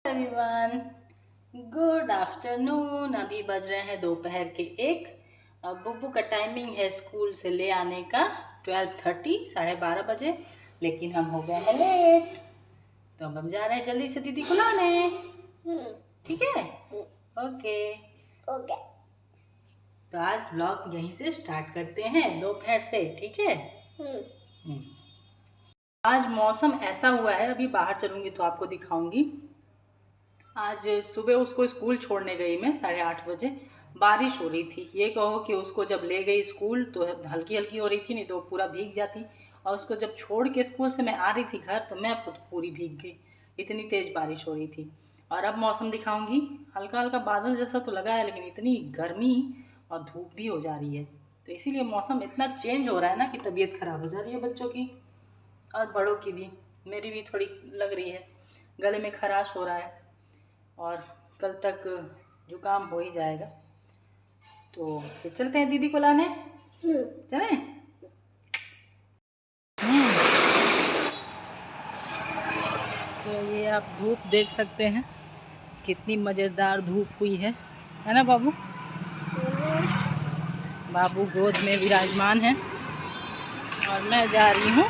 Everyone, good afternoon. अभी बज रहे हैं दोपहर के 1। अब बुब्बू का टाइमिंग है स्कूल से ले आने का 12:30, 12:30 बजे, लेकिन हम हो गए हैं लेट। तो अब हम जा रहे हैं जल्दी से दीदी को लाने। ठीक है, ओके। तो आज ब्लॉग यहीं से स्टार्ट करते हैं दोपहर से, ठीक है। आज मौसम ऐसा हुआ है, अभी बाहर चलूँगी तो आपको दिखाऊंगी। आज सुबह उसको स्कूल छोड़ने गई मैं 8:30 बजे, बारिश हो रही थी। ये कहो कि उसको जब ले गई स्कूल तो हल्की हल्की हो रही थी, नहीं तो पूरा भीग जाती। और उसको जब छोड़ के स्कूल से मैं आ रही थी घर तो मैं खुद पूरी भीग गई, इतनी तेज़ बारिश हो रही थी। और अब मौसम दिखाऊंगी, हल्का हल्का बादल जैसा तो लगा है, लेकिन इतनी गर्मी और धूप भी हो जा रही है। तो इसीलिए मौसम इतना चेंज हो रहा है ना कि तबीयत ख़राब हो जा रही है बच्चों की और बड़ों की भी। मेरी भी थोड़ी लग रही है, गले में खराश हो रहा है और कल तक जुकाम हो ही जाएगा। तो फिर चलते हैं दीदी को लाने। चलें? तो ये आप धूप देख सकते हैं, कितनी मज़ेदार धूप हुई है ना बाबू? बाबू गोद में विराजमान है और मैं जा रही हूँ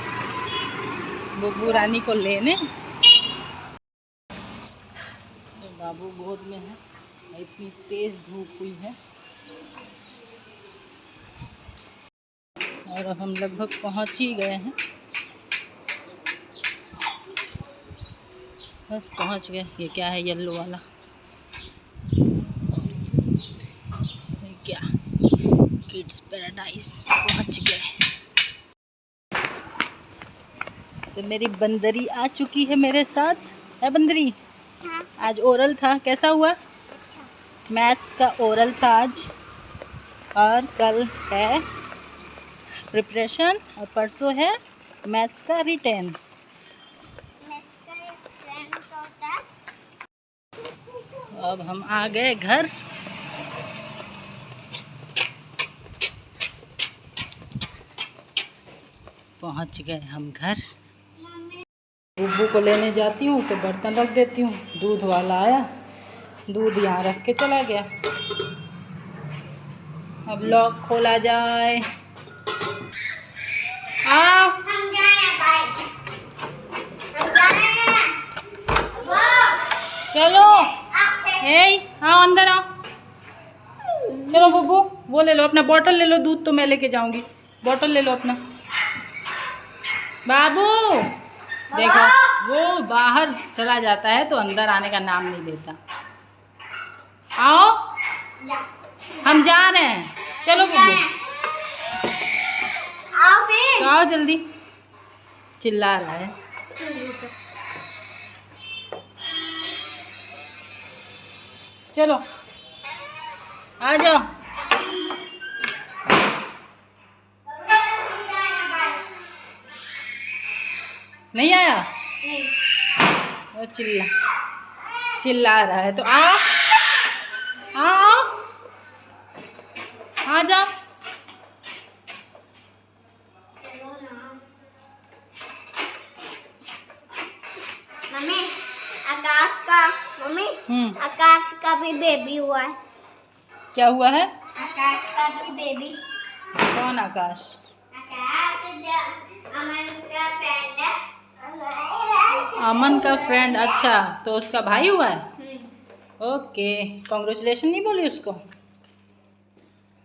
बुब्बू रानी को लेने। तो बाबू गोद में है, इतनी तेज़ धूप हुई है और अब हम लगभग पहुँच ही गए हैं। बस पहुँच गए। ये क्या है येलो वाला? ये क्या? Kids paradise. पहुँच गए। तो मेरी बंदरी आ चुकी है मेरे साथ। है बंदरी? हाँ। आज ओरल था, कैसा हुआ? मैथ्स का ओरल था आज, और कल है प्रिपरेशन और परसों है मैथ्स का रिटेन। अब हम आ गए घर। पहुंच गए हम घर। बुब्बू को लेने जाती हूँ तो बर्तन रख देती हूँ। दूध वाला आया, दूध यहाँ रख के चला गया। अब लॉक खोला जाए। आओ चलो, आओ अंदर आओ। चलो बुब्बू, वो ले लो अपना बॉटल, ले लो दूध तो मैं लेके जाऊंगी। बॉटल ले लो अपना। बाबू देखो, वो बाहर चला जाता है तो अंदर आने का नाम नहीं लेता। आओ, हम जा रहे हैं। चलो बुब्बू, तो आओ जल्दी। चिल्ला रहा है। चलो आ जाओ। नहीं आया? वो चिल्ला रहा है तो आओ आओ, आ जाओ। आकाश का भी बेबी हुआ है। क्या हुआ है? आकाश का भी बेबी। कौन आकाश? आकाश अमन का फ्रेंड है। अमन का फ्रेंड? अच्छा, तो उसका भाई हुआ है। ओके, कॉन्ग्रेचुलेशन नहीं बोली उसको?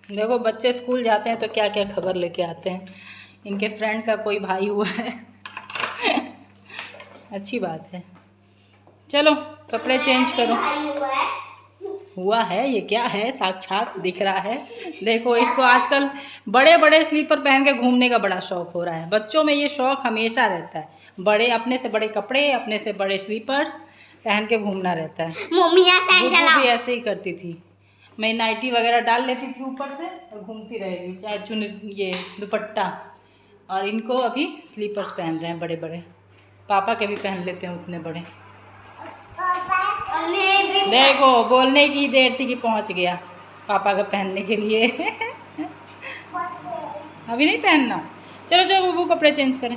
देखो बच्चे स्कूल जाते हैं तो क्या क्या खबर लेके आते हैं, इनके फ्रेंड का कोई भाई हुआ है। अच्छी बात है। चलो कपड़े चेंज करो। हुआ है? ये क्या है? साक्षात दिख रहा है। देखो इसको आजकल बड़े बड़े स्लीपर पहन के घूमने का बड़ा शौक हो रहा है। बच्चों में ये शौक हमेशा रहता है, बड़े अपने से बड़े कपड़े, अपने से बड़े स्लीपर्स पहन के घूमना रहता है। बुब्बू भी ऐसे ही करती थी। मैं नाइटी वगैरह डाल लेती थी ऊपर से और घूमती रहेगी, चाहे ये दुपट्टा। और इनको अभी स्लीपर्स पहन रहे हैं बड़े बड़े। पापा के भी पहन लेते हैं उतने बड़े। देखो बोलने की देर थी कि पहुंच गया पापा का पहनने के लिए। अभी नहीं पहनना? चलो चलो बुब्बू कपड़े चेंज करें।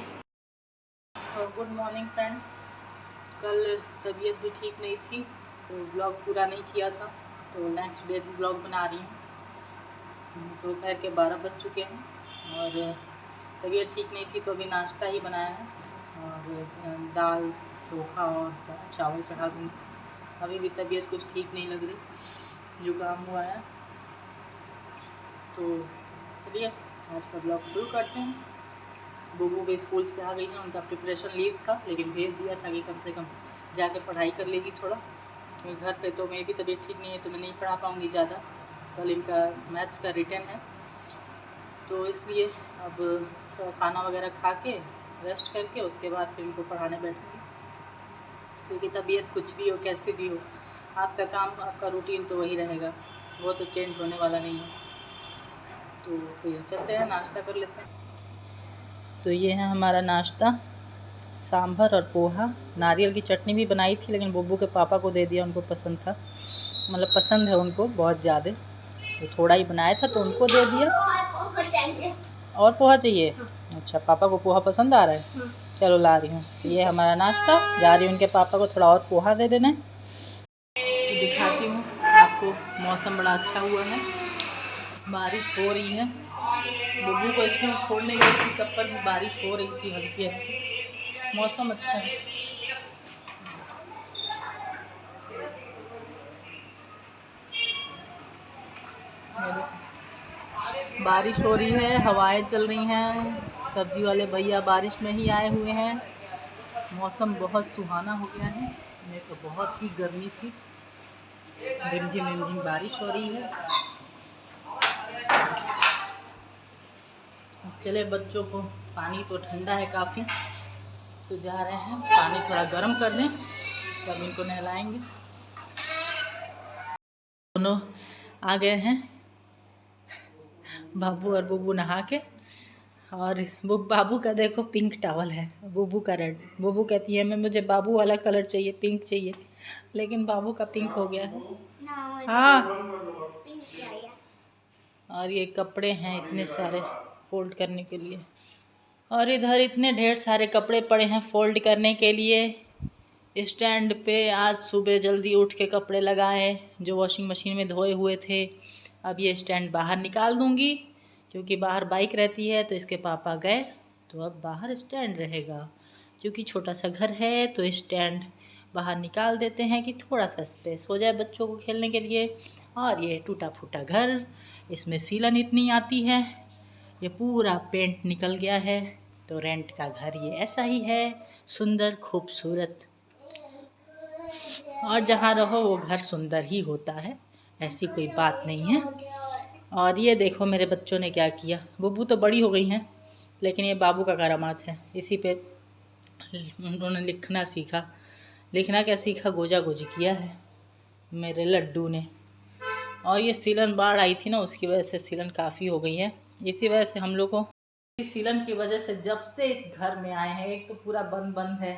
गुड मॉर्निंग फ्रेंड्स, कल तबीयत भी ठीक नहीं थी तो ब्लॉग पूरा नहीं किया था, तो नेक्स्ट डे ब्लॉग बना रही हूँ। दोपहर के 12 बज चुके हैं और तबीयत ठीक नहीं थी तो अभी नाश्ता ही बनाया है और दाल चोखा और चावल चढ़ा दूँगी। अभी भी तबीयत कुछ ठीक नहीं लग रही, जुकाम हुआ है। तो चलिए आज का ब्लॉग शुरू करते हैं। बुबू भी स्कूल से आ गई है, उनका प्रिपरेशन लीव था लेकिन भेज दिया था कि कम से कम जाके पढ़ाई कर लेगी थोड़ा, क्योंकि घर पे तो मेरी भी तबीयत ठीक नहीं है तो मैं नहीं पढ़ा पाऊँगी ज़्यादा। कल इनका मैथ्स का रिटर्न है तो इसलिए अब थोड़ा खाना वगैरह खा के रेस्ट करके उसके बाद फिर इनको पढ़ाने बैठूँगी, क्योंकि तबीयत कुछ भी हो कैसे भी हो आपका काम आपका रूटीन तो वही रहेगा, वो तो चेंज होने वाला नहीं है। तो फिर चलते हैं नाश्ता कर लेते हैं। तो ये है हमारा नाश्ता, सांभर और पोहा। नारियल की चटनी भी बनाई थी लेकिन बुब्बू के पापा को दे दिया, उनको पसंद था, मतलब पसंद है उनको बहुत ज़्यादा, तो थोड़ा ही बनाया था तो उनको दे दिया। और पोहा चाहिए? अच्छा, पापा को पोहा पसंद आ रहा है, चलो ला रही हूँ। तो ये हमारा नाश्ता, जा रही हूँ उनके पापा को थोड़ा और पोहा दे देना। तो दिखाती हूँ आपको, मौसम बड़ा अच्छा हुआ है, बारिश हो रही है। बुब्बू को स्कूल छोड़ने गई थी तब पर भी बारिश हो रही थी हल्की हल्की, मौसम अच्छा है। बारिश हो रही है, हवाएं चल रही हैं, सब्जी वाले भैया बारिश में ही आए हुए हैं। मौसम बहुत सुहाना हो गया है, नहीं तो बहुत ही गर्मी थी। रिमझिम रिमझिम बारिश हो रही है। चले बच्चों को, पानी तो ठंडा है काफ़ी, तो जा रहे हैं पानी थोड़ा गर्म कर दें तब इनको नहलाएंगे। दोनों आ गए हैं, बाबू और बुब्बू नहा के, और बाबू का देखो पिंक टॉवल है, बुब्बू का रेड। बुब्बू कहती है मैं मुझे बाबू वाला कलर चाहिए, पिंक चाहिए, लेकिन बाबू का पिंक हो गया है। हाँ, और ये कपड़े हैं इतने सारे फोल्ड करने के लिए, और इधर इतने ढेर सारे कपड़े पड़े हैं फोल्ड करने के लिए। स्टैंड पे आज सुबह जल्दी उठ के कपड़े लगाए जो वॉशिंग मशीन में धोए हुए थे। अब ये स्टैंड बाहर निकाल दूंगी, क्योंकि बाहर बाइक रहती है तो इसके पापा गए तो अब बाहर स्टैंड रहेगा। क्योंकि छोटा सा घर है तो स्टैंड बाहर निकाल देते हैं कि थोड़ा सा स्पेस हो जाए बच्चों को खेलने के लिए। और ये टूटा फूटा घर, इसमें सीलन इतनी आती है, ये पूरा पेंट निकल गया है। तो रेंट का घर ये ऐसा ही है, सुंदर खूबसूरत, और जहाँ रहो वो घर सुंदर ही होता है, ऐसी कोई बात नहीं है। और ये देखो मेरे बच्चों ने क्या किया, बुब्बू तो बड़ी हो गई हैं लेकिन ये बाबू का करामात है, इसी पे उन्होंने लिखना सीखा। लिखना क्या सीखा, गोजा गोजी किया है मेरे लड्डू ने। और ये सीलन बाढ़ आई थी ना, उसकी वजह से सीलन काफ़ी हो गई है, इसी वजह से हम लोग को, इस सीलन की वजह से जब से इस घर में आए हैं, एक तो पूरा बंद बंद है,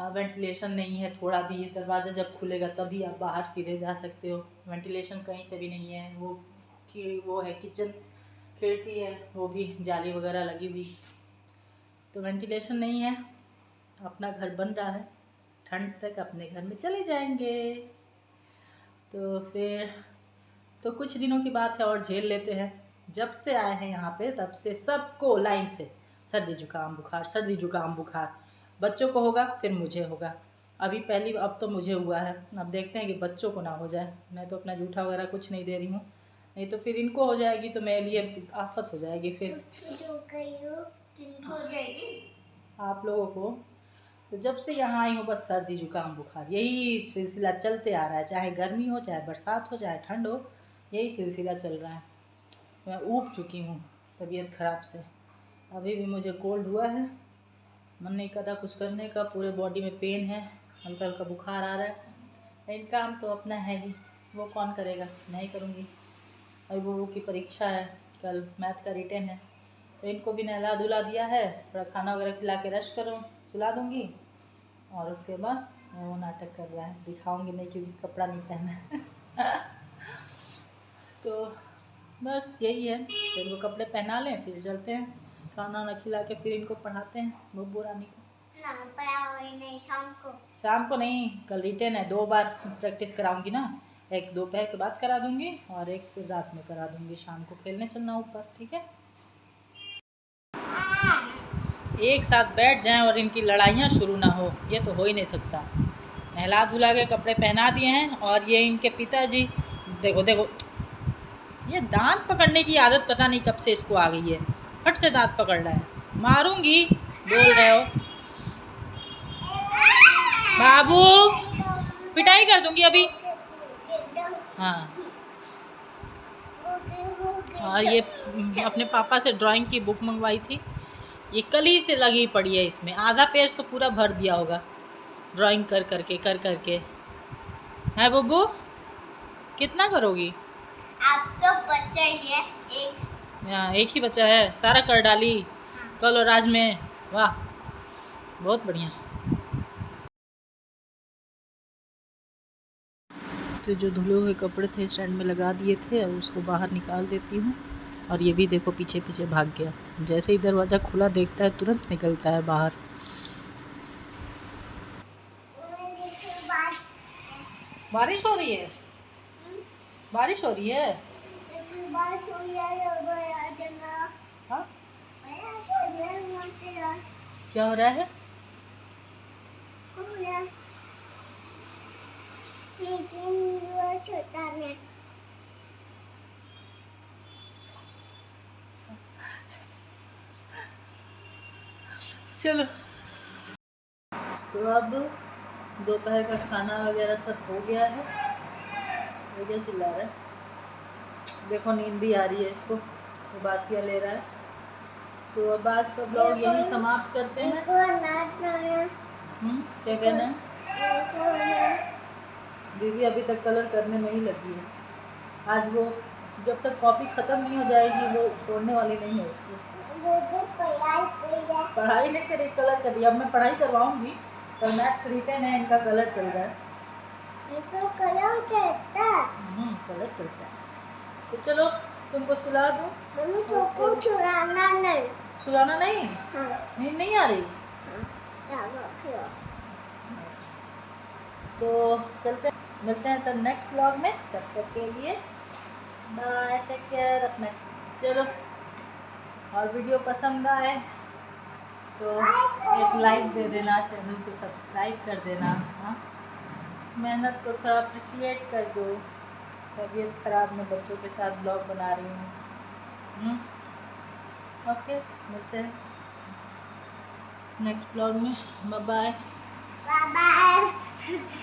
वेंटिलेशन नहीं है थोड़ा भी, दरवाज़ा जब खुलेगा तभी आप बाहर सीधे जा सकते हो, वेंटिलेशन कहीं से भी नहीं है। वो है किचन, खिड़की है वो भी जाली वगैरह लगी हुई, तो वेंटिलेशन नहीं है। अपना घर बन रहा है, ठंड तक अपने घर में चले जाएंगे। तो फिर तो कुछ दिनों की बात है और झेल लेते हैं। जब से आए हैं यहाँ पे तब से सबको लाइन से सर्दी जुकाम बुखार, सर्दी जुकाम बुखार, बच्चों को होगा फिर मुझे होगा। अब तो मुझे हुआ है, अब देखते हैं कि बच्चों को ना हो जाए। मैं तो अपना जूठा वगैरह कुछ नहीं दे रही हूँ, नहीं तो फिर इनको हो जाएगी तो मेरे लिए आफत हो जाएगी। फिर आप लोगों को, तो जब से यहाँ आई हूँ बस सर्दी जुकाम बुखार यही सिलसिला चलते आ रहा है, चाहे गर्मी हो चाहे बरसात हो चाहे ठंड हो, यही सिलसिला चल रहा है। मैं ऊब चुकी हूँ तबीयत ख़राब से, अभी भी मुझे कोल्ड हुआ है, मन नहीं कर रहा कुछ करने का, पूरे बॉडी में पेन है, हल्का हल्का बुखार आ रहा है। लेकिन काम तो अपना है ही, वो कौन करेगा, नहीं करूँगी। अभी वो की परीक्षा है, कल मैथ का रिटर्न है, तो इनको भी नहला धुला दिया है, थोड़ा खाना वगैरह खिला के रेस्ट करूँ, सुला दूँगी, और उसके बाद वो नाटक कर रहा है, दिखाऊंगी नहीं क्योंकि कपड़ा नहीं पहना है। तो बस यही है, फिर वो कपड़े पहना लें फिर चलते हैं, खाना वाना खिला के फिर इनको पढ़ाते हैं बुब्बू रानी को। ना पाया ही नहीं शाम को नहीं, कल रिटर्न है, 2 बार प्रैक्टिस कराऊंगी ना, एक दोपहर के बाद करा दूंगी और एक फिर रात में करा दूंगी। शाम को खेलने चलना ऊपर, ठीक है? एक साथ बैठ जाएं और इनकी लड़ाइयाँ शुरू ना हो, ये तो हो ही नहीं सकता। नहला धुला के कपड़े पहना दिए हैं और ये इनके पिताजी देखो देखो, ये दांत पकड़ने की आदत पता नहीं कब से इसको आ गई है। फट से दांत पकड़ रहा है। मारूंगी बोल रहे हो बाबू, पिटाई कर दूंगी अभी। हाँ, और ये अपने पापा से ड्राइंग की बुक मंगवाई थी, ये कल ही से लगी पड़ी है। इसमें आधा पेज तो पूरा भर दिया होगा ड्राइंग कर करके। है बब्बू, कितना करोगी? आप तो बच्चा ही है एक। हाँ, एक ही बच्चा है, सारा कर डाली कल और आज में। वाह, बहुत बढ़िया। तो जो धुले हुए कपड़े थे स्टैंड में लगा दिए थे, अब उसको बाहर निकाल देती हूँ। और ये भी देखो पीछे पीछे भाग गया, जैसे ही दरवाज़ा खुला देखता है तुरंत निकलता है बाहर। बारिश हो रही है? बारिश हो रही है? हाँ? क्या हो रहा है? चलो, तो अब दोपहर का खाना वगैरह सब हो गया है। वो क्या चिल्ला रहा है? देखो नींद भी आ रही है इसको, उबासियाँ ले रहा है। तो अब आज का ब्लॉग यही समाप्त करते हैं। क्या कहना है? दीदी अभी तक कलर करने में ही लगी है। आज वो जब तक कॉपी ख़त्म नहीं हो जाएगी वो छोड़ने वाली नहीं है उसको। पढ़ाई नहीं करी, कलर कर दिया। अब मैं पढ़ाई करवाऊंगी, कल मैथ्स रिटर्न है, इनका कलर चल रहा है। तो कलर चलता है। कलर चलता है। तो चलो तुमको सुला दूँ। तो सुलाना नहीं। सुलाना नहीं? हाँ। नींद नहीं आ रही? तो चलते, मिलते हैं तब नेक्स्ट ब्लॉग में। तब तक के लिए बाय, टेक केयर अपना। चलो, और वीडियो पसंद आए तो एक लाइक दे देना, चैनल को सब्सक्राइब कर देना। हाँ, मेहनत को थोड़ा अप्रिशिएट कर दो। तबीयत ख़राब में बच्चों के साथ ब्लॉग बना रही हूँ। ओके, मिलते हैं नेक्स्ट ब्लॉग में। Bye bye.